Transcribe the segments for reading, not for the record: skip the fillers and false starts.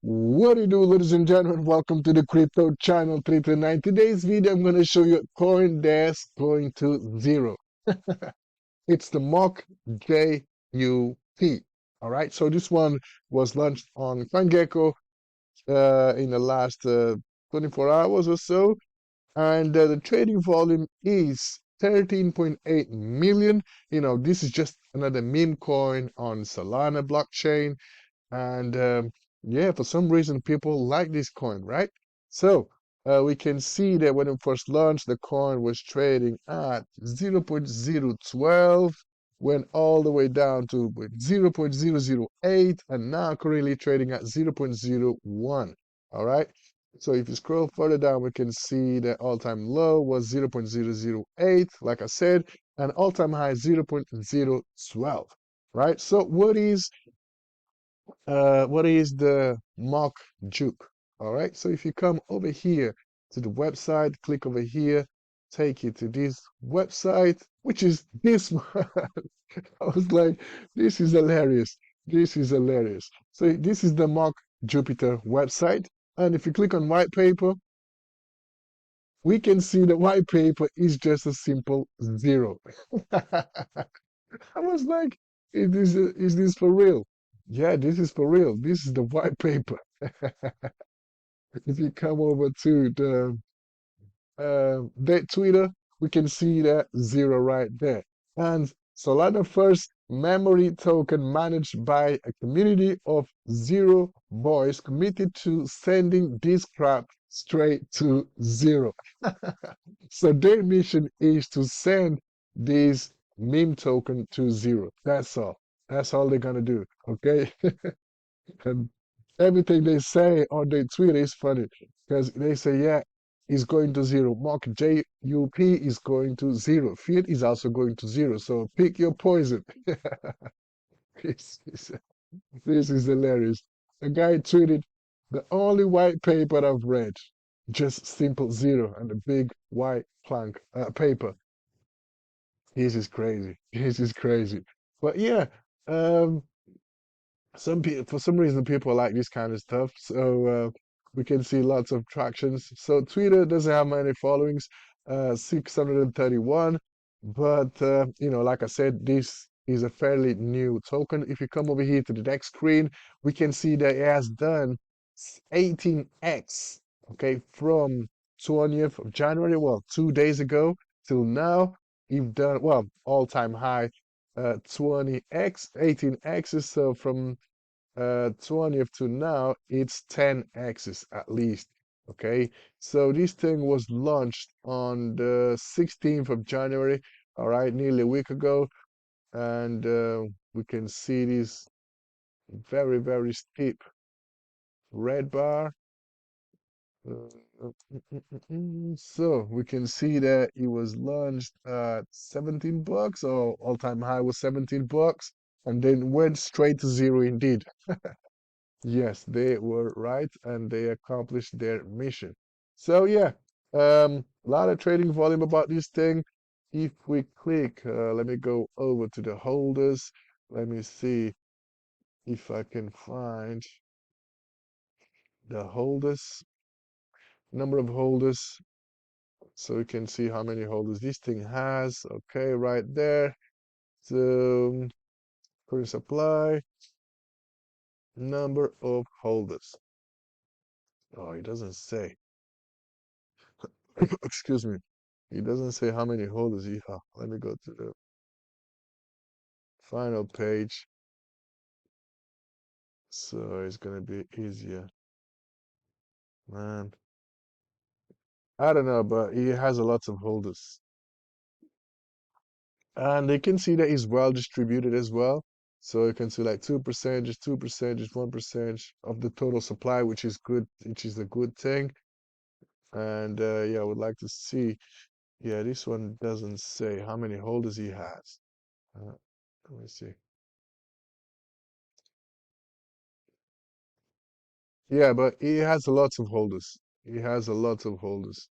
What do you do, ladies and gentlemen? Welcome to the crypto channel 339. Today's video, I'm going to show you a coin that's going to zero. It's the MockJup. All right, so this one was launched on CoinGecko in the last 24 hours or so, and the trading volume is 13.8 million. This is just another meme coin on Solana blockchain. And yeah, for some reason, people like this coin, right? So we can see that when it first launched, the coin was trading at 0.012, went all the way down to 0.008, and now currently trading at 0.01. All right. So if you scroll further down, we can see the all-time low was 0.008, like I said, and all-time high 0.012. Right. So what is the mock juke? All right, so if you come over here to the website, click over here, take you to this website, which is this one. I was like, this is hilarious. This is hilarious. So this is the mock Jupiter website. And if you click on white paper, we can see the white paper is just a simple zero. I was like, is this for real? Yeah, this is for real. This is the white paper. If you come over to the that Twitter, we can see that zero right there. And Solana first memory token managed by a community of zero boys committed to sending this crap straight to zero. So their mission is to send this meme token to zero. That's all. That's all they're gonna do. Okay. And everything they say on their Twitter is funny because they say, yeah, it's going to zero. Mark JUP is going to zero. Fiat is also going to zero. So pick your poison. this, is, this is hilarious. A guy tweeted, the only white paper I've read, just simple zero and a big white plank paper. This is crazy. This is crazy. But yeah, um, some people for some reason people like this kind of stuff, so we can see lots of tractions. So Twitter doesn't have many followings, 631, but like I said, this is a fairly new token. If you come over here to the next screen, we can see that it has done 18x, okay, from 20th of January, well, 2 days ago till now. You've done, well, all-time high 20x, 18x's. So from 20th to now, it's 10x's at least. Okay, so this thing was launched on the 16th of January, all right, nearly a week ago, and we can see this very, very steep red bar. So we can see that it was launched at 17 bucks, or all-time high was 17 bucks, and then went straight to zero indeed. Yes, they were right, and they accomplished their mission. So yeah, a lot of trading volume about this thing. If we click, let me go over to the holders. Let me see if I can find the holders, number of holders, so we can see how many holders this thing has. Okay, right there. So current supply, number of holders. Oh, it doesn't say. Excuse me. It doesn't say how many holders you have. Let me go to the final page. So it's gonna be easier. Man, I don't know, but it has a lot of holders. And you can see that it's well distributed as well. So you can see like 2%, just 2%, just 1% of the total supply, which is good, which is a good thing. And yeah, I would like to see. Yeah, this one doesn't say how many holders he has. Let me see. Yeah, but he has a lot of holders. He has a lot of holders.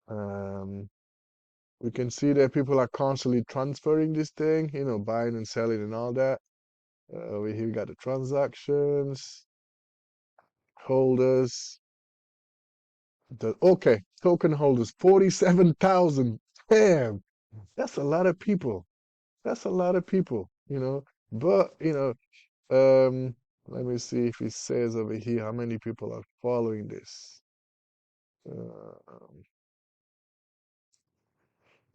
Um, we can see that people are constantly transferring this thing, buying and selling and all that. We here we got the transactions. holders. Okay, token holders, 47,000. Damn, that's a lot of people. That's a lot of people, you know. But, let me see if it says over here how many people are following this. Um,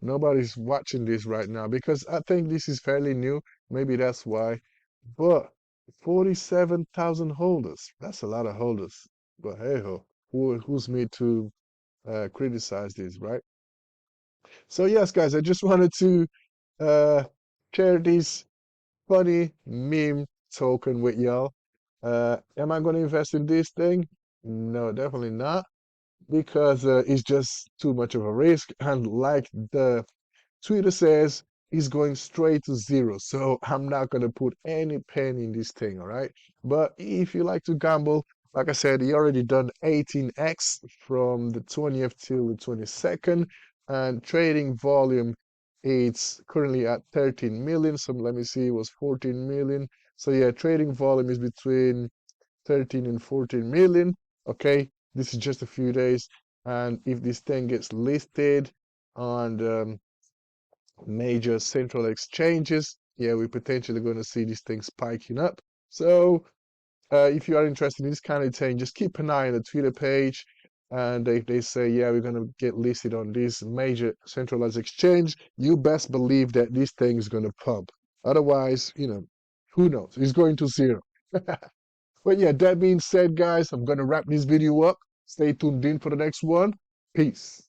Nobody's watching this right now because I think this is fairly new. Maybe that's why. But 47,000 holders. That's a lot of holders. But hey ho, who's me to criticize this, right? So yes, guys, I just wanted to uh, share this funny meme token with y'all. Am I going to invest in this thing? No, definitely not, because it's just too much of a risk. And like the Twitter says, it's going straight to zero. So I'm not going to put any penny in this thing, all right? But if you like to gamble, like I said, he already done 18x from the 20th till the 22nd, and trading volume, it's currently at 13 million. So let me see, it was 14 million. So yeah, trading volume is between 13 and 14 million. Okay, this is just a few days. And if this thing gets listed on major central exchanges, yeah, we're potentially going to see these things spiking up. So if you are interested in this kind of thing, just keep an eye on the Twitter page. And if they say, yeah, we're going to get listed on this major centralized exchange, you best believe that this thing is going to pump. Otherwise, who knows? It's going to zero. But yeah, that being said, guys, I'm going to wrap this video up. Stay tuned in for the next one. Peace.